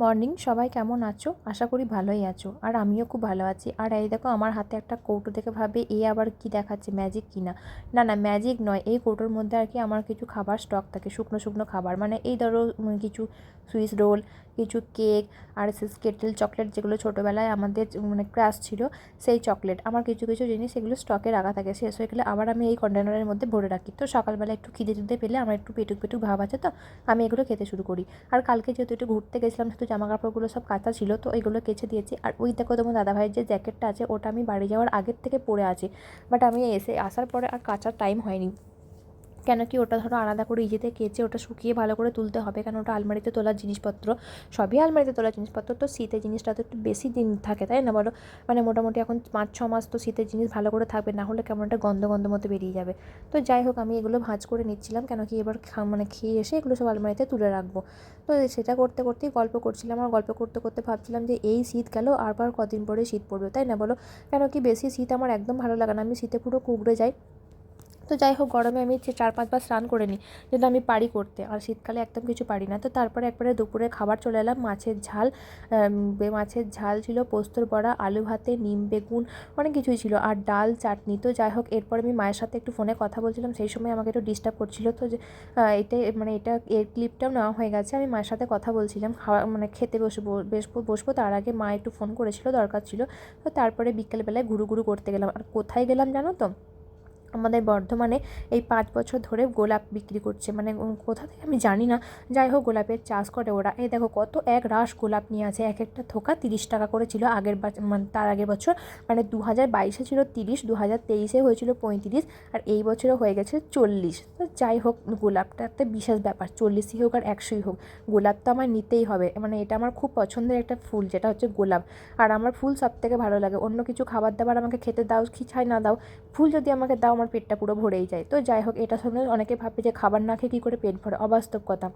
Morning, সবাই কেমন আছো? আশা করি ভালোই আছো। আর আমিও খুব ভালো আছি। আর এই দেখো আমার হাতে একটা কৌটো দেখে ভাবে এ আবার কি দেখাচ্ছে, ম্যাজিক কিনা? না না, ম্যাজিক নয়। এই কৌটোর মধ্যে আর কি আমার কিছু খাবার স্টক থাকে, শুকনো শুকনো খাবার, মানে এই ধরো কিছু সুইস রোল, কিছু কেক, আর কেটেল চকলেট, যেগুলো ছোটোবেলায় আমাদের মানে ক্রাশ ছিল, সেই চকলেট। আমার কিছু কিছু জিনিস এগুলো স্টকে রাখা থাকে, শেষ হয়ে গেলে আবার আমি এই কন্টেনারের মধ্যে ভরে রাখি। তো সকালবেলা একটু খিদে টিদে পেলে আমার একটু পেটুক পেটুক ভাব আছে, তো আমি এগুলো খেতে শুরু করি। আর কালকে যেহেতু একটু ঘুরতে গেছিলাম, সেহেতু জামা কাপড়গুলো সব কাঁচা ছিল, তো এগুলো কেচে দিয়েছি। আর ওই দেখো তোমার দাদাভাইয়ের যে জ্যাকেটটা আছে, ওটা আমি বাড়ি যাওয়ার আগের থেকে পরে আছি, বাট আমি আসার পরে আর কাচার টাইম হয়নি। কেন কি, ওটা ধরো আলাদা করে ইজিতে কেচে ওটা শুকিয়ে ভালো করে তুলতে হবে, কারণ ওটা আলমারিতে তোলার জিনিসপত্র, সবই আলমারিতে তোলার জিনিসপত্র। তো শীতের জিনিসটা তো একটু বেশি দিন থাকে, তাই না বলো? মানে মোটামুটি এখন 5-6 মাস তো শীতের জিনিস ভালো করে থাকবে, না হলে কেমন একটা গন্ধ গন্ধ মতো বেরিয়ে যাবে। তো যাই হোক, আমি এগুলো ভাঁজ করে নিচ্ছিলাম, কেন কি এবার মানে খেয়ে এসে এগুলো সব আলমারিতে তুলে রাখবো। তো সেটা করতে করতেই গল্প করছিলাম, আর গল্প করতে করতে ভাবছিলাম যে এই শীত গেল, আবার কদিন পরে শীত পড়বে, তাই না বলো? কেন কি, বেশি শীত আমার একদম ভালো লাগে না, আমি শীতে পুরো কুঁকড়ে যাই। তো যাই হোক, গরমে আমি 4-5 বার স্নান করে নিই, কিন্তু আমি পারি করতে, আর শীতকালে একদম কিছু পারি না। তো তারপরে একবারে দুপুরে খাবার চলে এলাম, মাছের ঝাল। মাছের ঝাল ছিল, পোস্তর বড়া, আলু ভাতে, নিম বেগুন, অনেক কিছুই ছিল, আর ডাল, চাটনি। তো যাই হোক, এরপর আমি মায়ের সাথে একটু ফোনে কথা বলছিলাম, সেই সময় আমাকে একটু ডিস্টার্ব করছিল, তো যে এটাই মানে এর ক্লিপটাও নেওয়া হয়ে গেছে। আমি মায়ের সাথে কথা বলছিলাম, খাওয়া মানে খেতে বসবো, তার আগে মা একটু ফোন করেছিল, দরকার ছিল। তো তারপরে বিকেলবেলায় ঘুরু ঘুরু করতে গেলাম। আর কোথায় গেলাম জানো তো? আমাদের বর্ধমানে এই 5 বছর ধরে গোলাপ বিক্রি করছে, মানে কোথা থেকে আমি জানি না। যাই হোক, গোলাপের চাষ করে ওরা। এই দেখো কত এক রাশ গোলাপ নিয়ে আছে, এক একটা থোকা 30 টাকা করে ছিল আগের মানে তার আগের বছর, মানে 2022-এ ছিল 30, 2023-এ হয়েছিল 35, আর এই বছরে হয়ে গেছে 40। তো যাই হোক, গোলাপটা একটা বিশেষ ব্যাপার, 40ই হোক আর 100ই হোক, গোলাপ তো আমার নিতেই হবে। মানে এটা আমার খুব পছন্দের একটা ফুল, যেটা হচ্ছে গোলাপ। আর আমার ফুল সব থেকে ভালো লাগে। অন্য কিছু খাবার দাবার আমাকে খেতে দাও কি ছাই না দাও, ফুল যদি আমাকে দাও আমার পেটটা পুরো ভরেই যায়। তো যাই হোক, এটা শুনে অনেকে ভাবে যে খাবার না খেয়ে কী করে পেট ভরে, অবাস্তব কথা।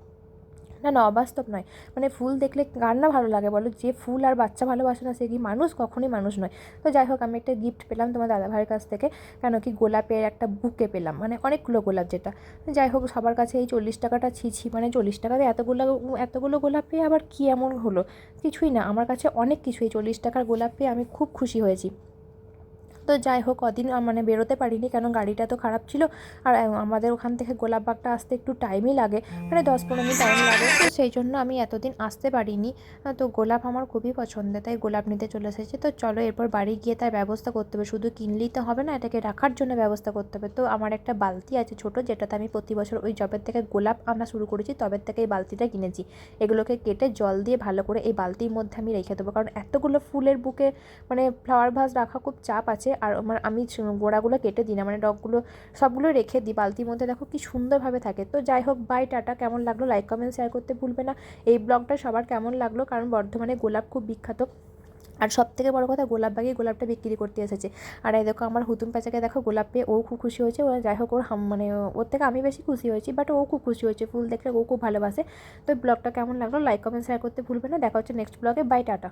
না না, অবাস্তব নয়। মানে ফুল দেখলে কার না ভালো লাগে বলো? যে ফুল আর বাচ্চা ভালোবাসে না, সে কি মানুষ? কখনোই মানুষ নয়। তো যাই হোক, আমি একটা গিফট পেলাম তোমার দাদাভাইয়ের কাছ থেকে, কেন কি গোলাপের একটা বুকে পেলাম, মানে অনেকগুলো গোলাপ, যেটা যাই হোক সবার কাছে এই 40 টাকাটা ছি, মানে 40 টাকাতে এতগুলো এতগুলো গোলাপ পেয়ে আবার কি এমন হলো? কিছুই না, আমার কাছে অনেক কিছু। এই 40 টাকার গোলাপ পেয়ে আমি খুব খুশি হয়েছি। তো যাই হোক, কদিন মানে বেরোতে পারিনি, কেন গাড়িটা তো খারাপ ছিল, আর আমাদের ওখান থেকে গোলাপবাগটা আসতে একটু টাইমই লাগে, মানে 10-15 মিনিট টাইম লাগে, তো সেই জন্য আমি এতদিন আসতে পারিনি। তো গোলাপ আমার খুবই পছন্দের, তাই গোলাপ নিতে চলে এসেছি। তো চলো এরপর বাড়ি গিয়ে তার ব্যবস্থা করতে হবে, শুধু কিনলেই তো হবে না, এটাকে রাখার জন্য ব্যবস্থা করতে হবে। তো আমার একটা বালতি আছে ছোটো, যেটাতে আমি প্রতি বছর ওই জবের থেকে গোলাপ আনা শুরু করেছি, তবের থেকে এই বালতিটা কিনেছি। এগুলোকে কেটে জল দিয়ে ভালো করে এই বালতির মধ্যে আমি রেখে দেবো, কারণ এতগুলো ফুলের বুকে মানে ফ্লাওয়ার ভাস রাখা খুব চাপ আছে। আর আমার আমি গোড়াগুলো কেটে দিই না, মানে ডগগুলো সবগুলো রেখে দিই বালতির মধ্যে, দেখো কি সুন্দরভাবে থাকে। তো যাই হোক, বাই টাটা। কেমন লাগলো লাইক কমেন্ট শেয়ার করতে ভুলবে না। এই ব্লগটা সবার কেমন লাগলো, কারণ বর্ধমানে গোলাপ খুব বিখ্যাত, আর সব থেকে বড় কথা, গোলাপ বাগেই গোলাপটা বিক্রি করতে এসেছে। আর এই দেখো আমার হুতুম প্যাঁচাকে দেখো, গোলাপ পেয়ে ও খুব খুশি হয়েছে। ও যাই হোক, ওর মানে ওর থেকে আমি বেশি খুশি হয়েছি, বাট ও খুব খুশি হয়েছে, ফুল দেখলে ও খুব ভালোবাসে। তো ব্লগটা কেমন লাগলো লাইক কমেন্ট শেয়ার করতে ভুলবে না। দেখা হচ্ছে নেক্সট ব্লগে। Bye tata.